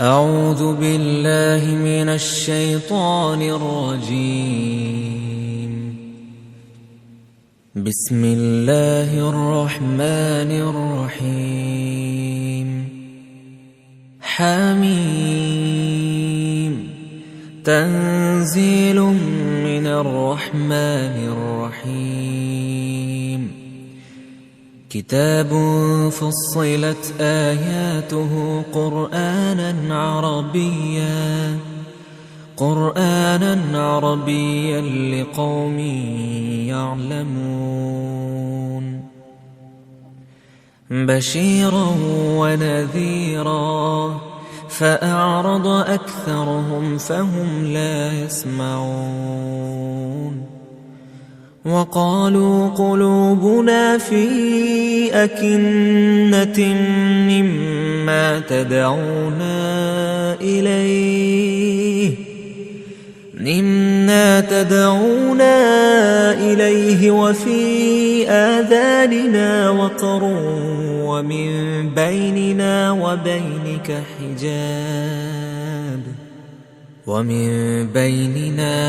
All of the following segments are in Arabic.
أعوذ بالله من الشيطان الرجيم. بسم الله الرحمن الرحيم. حميم تنزيل من الرحمن الرحيم. كتاب فصلت آياته قرآنا عربيا لقوم يعلمون. بشيرا ونذيرا فأعرض أكثرهم فهم لا يسمعون. وقالوا قلوبنا في أكنة مما تدعونا إليه وفي آذاننا وقر ومن بيننا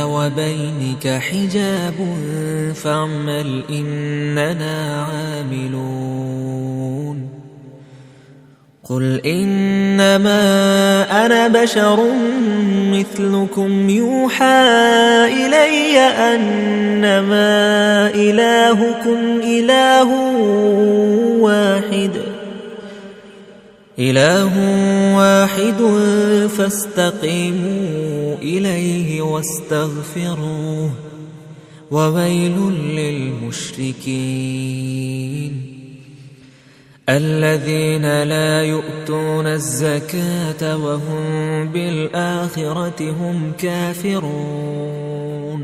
وبينك حجاب فاعمل إننا عاملون. قل إنما أنا بشر مثلكم يوحى إلي أنما إلهكم إله واحد فاستقيموا إليه واستغفروه وويل للمشركين الذين لا يؤتون الزكاة وهم بالآخرة هم كافرون.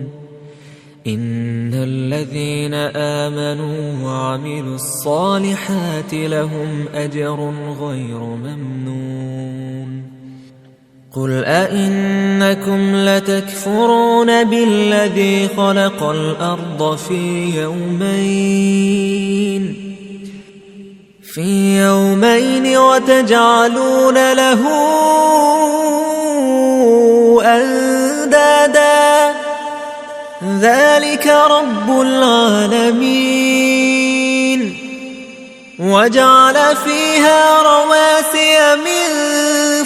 إن الذين آمنوا وعملوا الصالحات لهم أجر غير ممنون. قل أئنكم لتكفرون بالذي خلق الأرض في يومين وتجعلون له أندادا ذلك رب العالمين. وجعل فيها رواسي من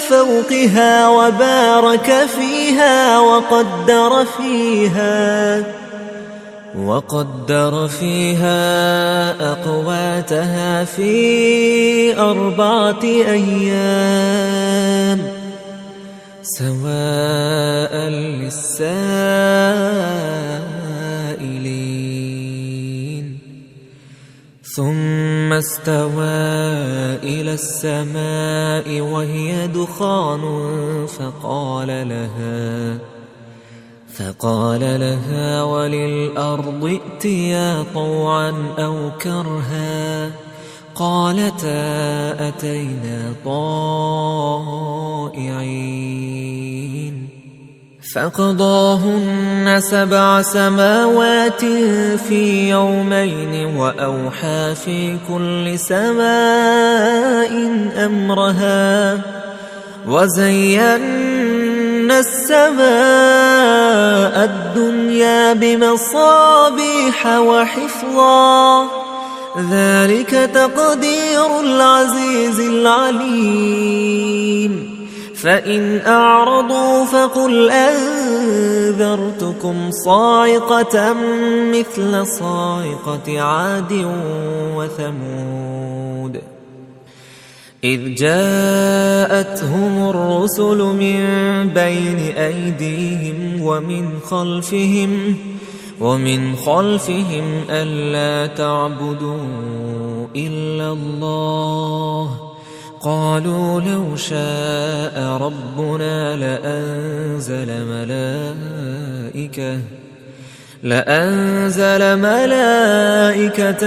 فوقها وبارك فيها وقدر فيها أقواتها في 4 أيام سواء للسائلين. ثم استوى إلى السماء وهي دخان فقال لها وللأرض ائتيا طوعا أو كرها قالتا أتينا طائعين. فقضاهن 7 سماوات في يومين وأوحى في كل سماء أمرها وزينا السماء الدنيا بمصابيح وحفظا ذلك تقدير العزيز العليم. فإن أعرضوا فقل أنذرتكم صاعقة مثل صاعقة عاد وثمود إذ جاءتهم الرسل من بين أيديهم ومن خلفهم ألا تعبدوا إلا الله قالوا لو شاء ربنا لأنزل ملائكة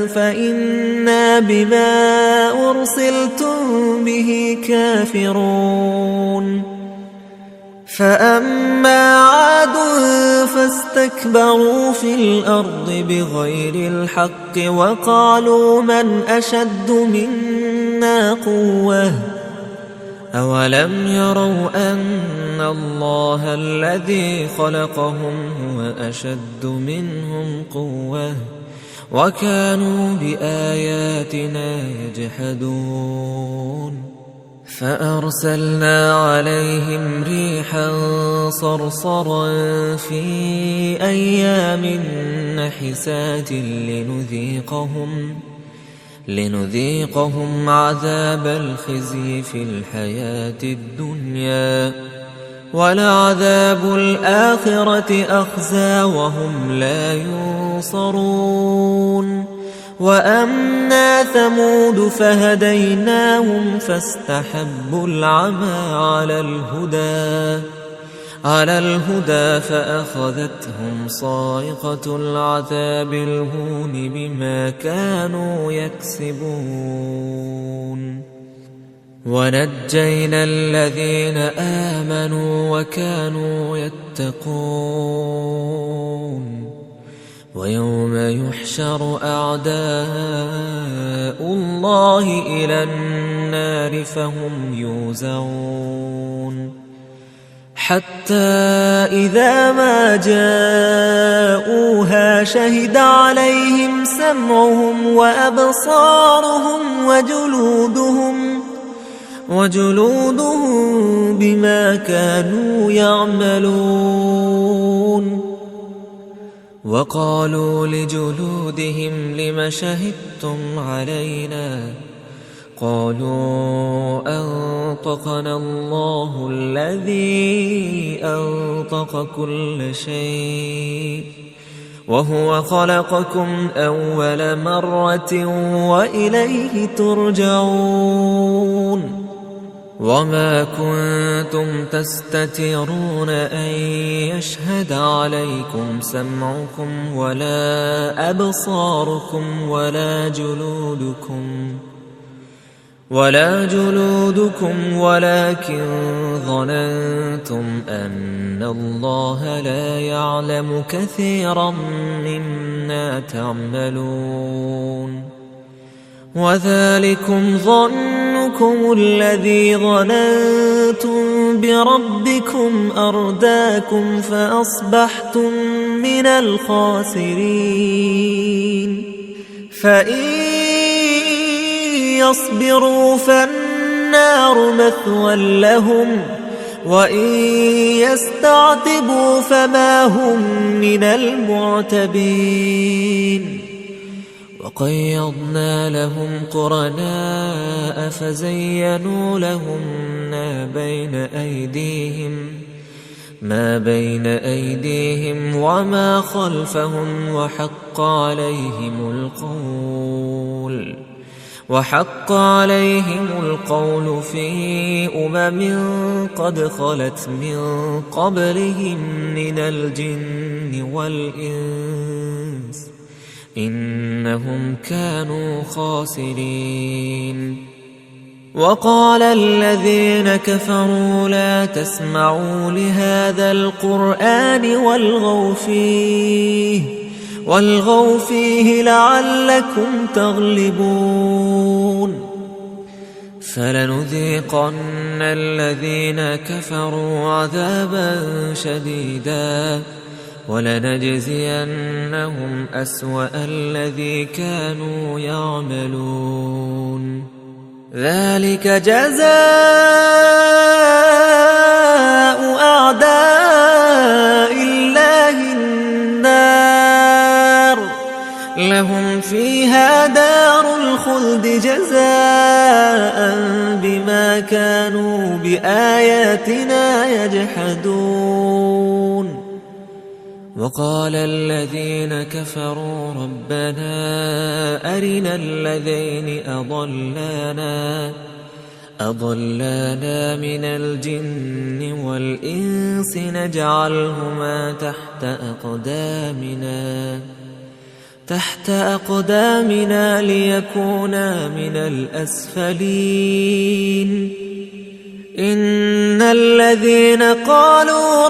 فإنا بما أرسلتم به كافرون. فأما عاد فاستكبروا في الأرض بغير الحق وقالوا من أشد منا قوة أولم يروا أن الله الذي خلقهم هو أشد منهم قوة وكانوا بآياتنا يجحدون فأرسلنا عليهم ريحا صرصرا في أيام نحسات لنذيقهم عذاب الخزي في الحياة الدنيا ولعذاب الآخرة أخزى وهم لا ينصرون وأما ثمود فهديناهم فاستحبوا العمى على الهدى فأخذتهم صاعقة العذاب الهون بما كانوا يكسبون ونجينا الذين آمنوا وكانوا يتقون ويوم يحشر أعداء الله إلى النار فهم يوزعون حتى إذا ما جاءوها شهد عليهم سمعهم وأبصارهم وجلودهم بما كانوا يعملون وقالوا لجلودهم لم شهدتم علينا قالوا أنطقنا الله الذي أنطق كل شيء وهو خلقكم أول مرة وإليه ترجعون وما كنتم تستترون أن يشهد عليكم سمعكم ولا أبصاركم ولا جلودكم ولكن ظننتم أن الله لا يعلم كثيرا مما تعملون وذلكم ظنكم الذي ظننتم بربكم أرداكم فأصبحتم من الخاسرين فإن يصبروا فالنار مثوى لهم وإن يستعتبوا فما هم من المعتبين وقيضنا لهم قرناء فزينوا لهم ما بين أيديهم وما خلفهم وحق عليهم القول في قد خلت من قبلهم من الجن والإنس إنهم كانوا خاسرين وقال الذين كفروا لا تسمعوا لهذا القرآن والغوا فيه لعلكم تغلبون فلنذيقن الذين كفروا عذابا شديدا ولنجزينهم أسوأ الذي كانوا يعملون ذلك جزاء أعداء الله النار لهم فيها دار الخلد جزاء بما كانوا بآياتنا يجحدون وقال الذين كفروا ربنا أرنا الذين أضلانا من الجن والإنس نجعلهما تحت أقدامنا ليكونا من الأسفلين إن الذين قالوا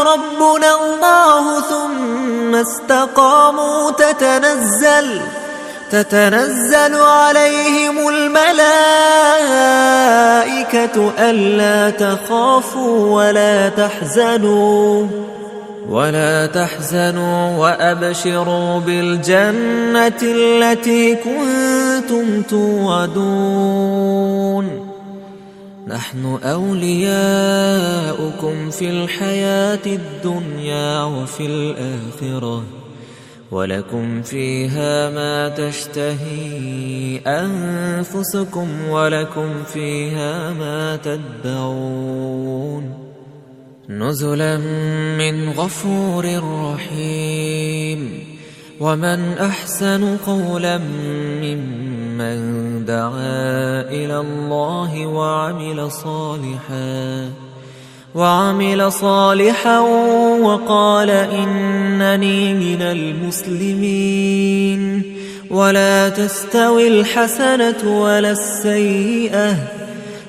ربنا الله ثم استقاموا تتنزل عليهم الملائكة ألا تخافوا ولا تحزنوا وأبشروا بالجنة التي كنتم توعدون نحن أولياؤكم في الحياة الدنيا وفي الآخرة ولكم فيها ما تشتهي أنفسكم ولكم فيها ما تدعون نزلا من غفور رحيم ومن أحسن قولا ممن دعا إلى الله وعمل صالحا وقال إنني من المسلمين ولا تستوي الحسنة ولا السيئة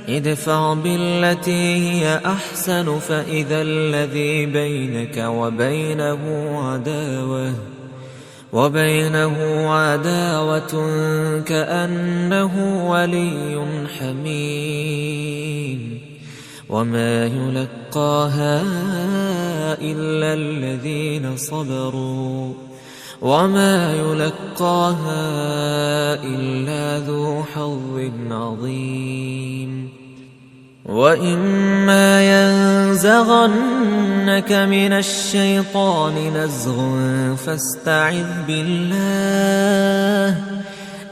ادفع بالتي هي أحسن فإذا الذي بينك وبينه عداوة كأنه ولي حميم وما يلقاها إلا الذين صبروا وما يلقاها إلا ذو حظ عظيم وإما ينزغنك من الشيطان نزغ فاستعذ بالله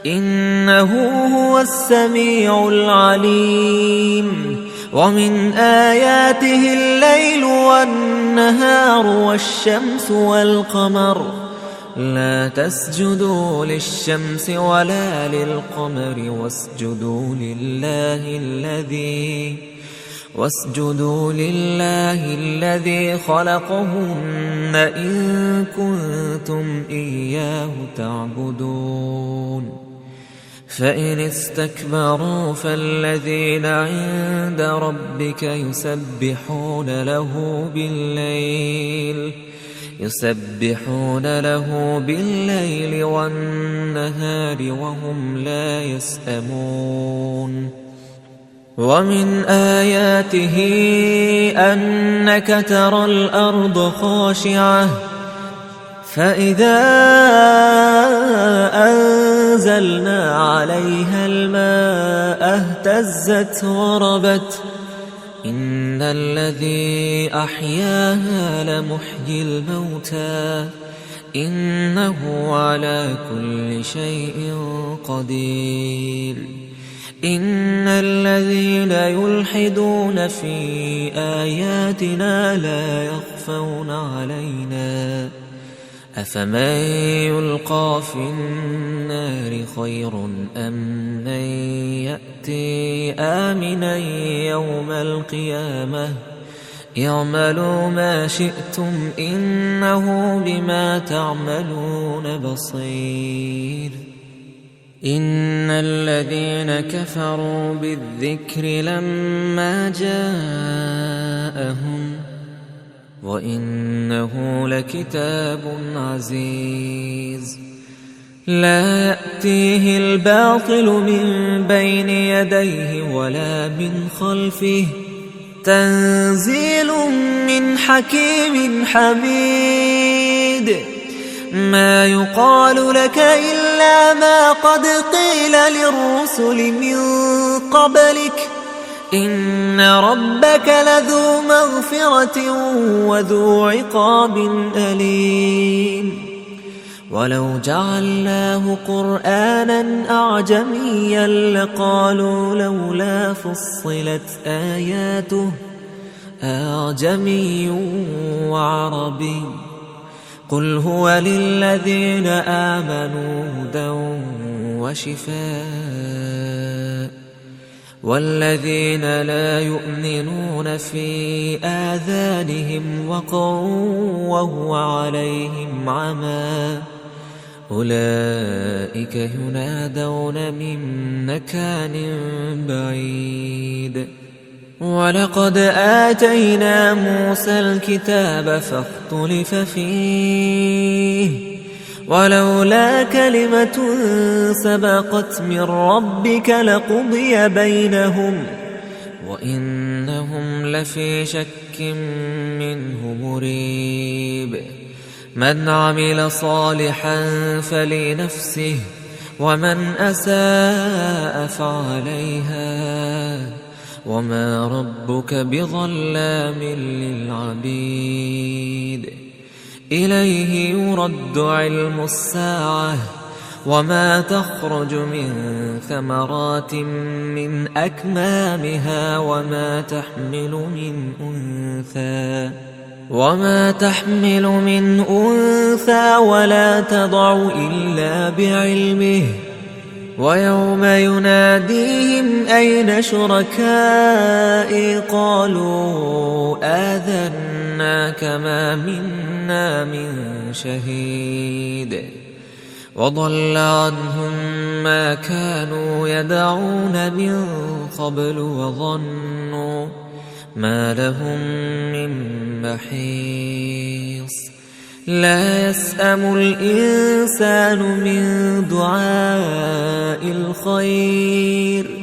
إنه هو السميع العليم ومن آياته الليل والنهار والشمس والقمر لا تسجدوا للشمس ولا للقمر واسجدوا لله الذي خلقهن إن كنتم إياه تعبدون فإن استكبروا فالذين عند ربك يسبحون له بالليل والنهار وهم لا يسأمون ومن آياته أنك ترى الأرض خاشعة فإذا أنزلنا عليها الماء اهتزت وربت إن الذي أحياها لمحيي الموتى إنه على كل شيء قدير إن الذين يلحدون في آياتنا لا يخفون علينا أفمن يلقى في النار خير أم من يأتي آمنا يوم القيامة اعملوا ما شئتم إنه بما تعملون بصير إن الذين كفروا بالذكر لما جاءهم وإنه لكتاب عزيز لا يأتيه الباطل من بين يديه ولا من خلفه تنزيل من حكيم حميد ما يقال لك إلا ما قد قيل للرسل من قبلك إن ربك لذو مغفرة وذو عقاب أليم ولو جعلناه قرآنا أعجميا لقالوا لولا فصلت آياته أعجمي وعربي قل هو للذين آمنوا هدى وشفاء والذين لا يؤمنون في آذانهم وقر وهو عليهم عمى أولئك ينادون من مكان بعيد ولقد آتينا موسى الكتاب فاختلف فيه ولولا كلمة سبقت من ربك لقضي بينهم وإنهم لفي شك منه مريب من عمل صالحا فلنفسه ومن أساء فعليها وما ربك بظلام للعبيد إليه يرد علم الساعة وما تخرج من ثمرات من أكمامها وما تحمل من أنثى ولا تضع إلا بعلمه ويوم يناديهم أين شركائي قالوا آذناك ما منا من شهيد وضل عنهم ما كانوا يدعون من قبل وظنوا ما لهم من محيص لا يسأم الإنسان من دعاء الخير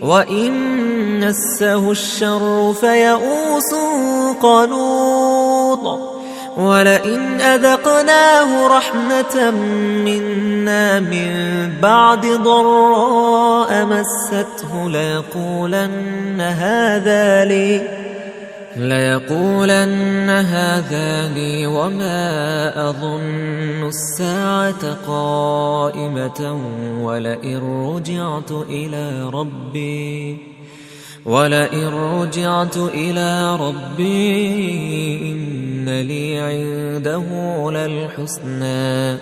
وإن مسه الشر فيئوس قنوط ولئن أذقناه رحمة منا من بعد ضراء مسته ليقولن هذا لي وما أظن الساعة قائمة ولئن رجعت إلى ربي إن لي عنده للحسنى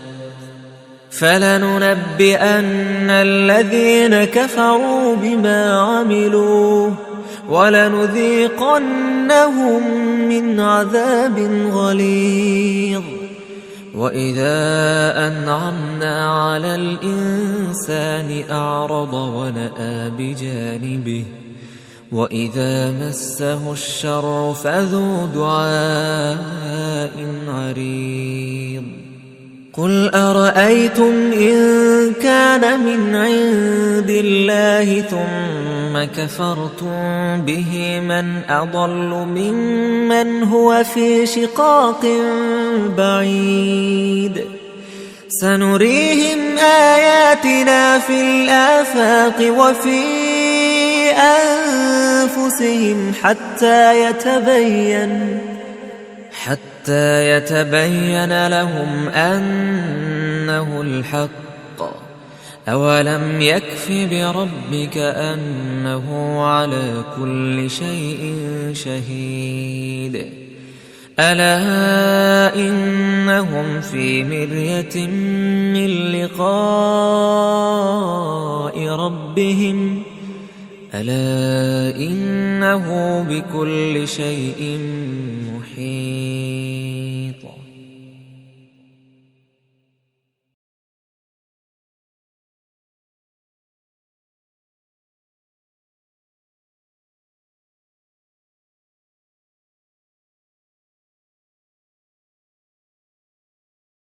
فلننبئن الذين كفروا بما عملوا ولنذيقنهم من عذاب غليظ وإذا أنعمنا على الإنسان أعرض ونأى بجانبه وإذا مسه الشر فذو دعاء عريض قل أرأيتم إن كان من عند الله ثم كفرتم به من أضل ممن هو في شقاق بعيد سنريهم آياتنا في الآفاق وفي أنفسهم حتى يتبين لهم أنه الحق أولم يكف بربك أنه على كل شيء شهيد ألا إنهم في مرية من لقاء ربهم ألا إنه بكل شيء محيط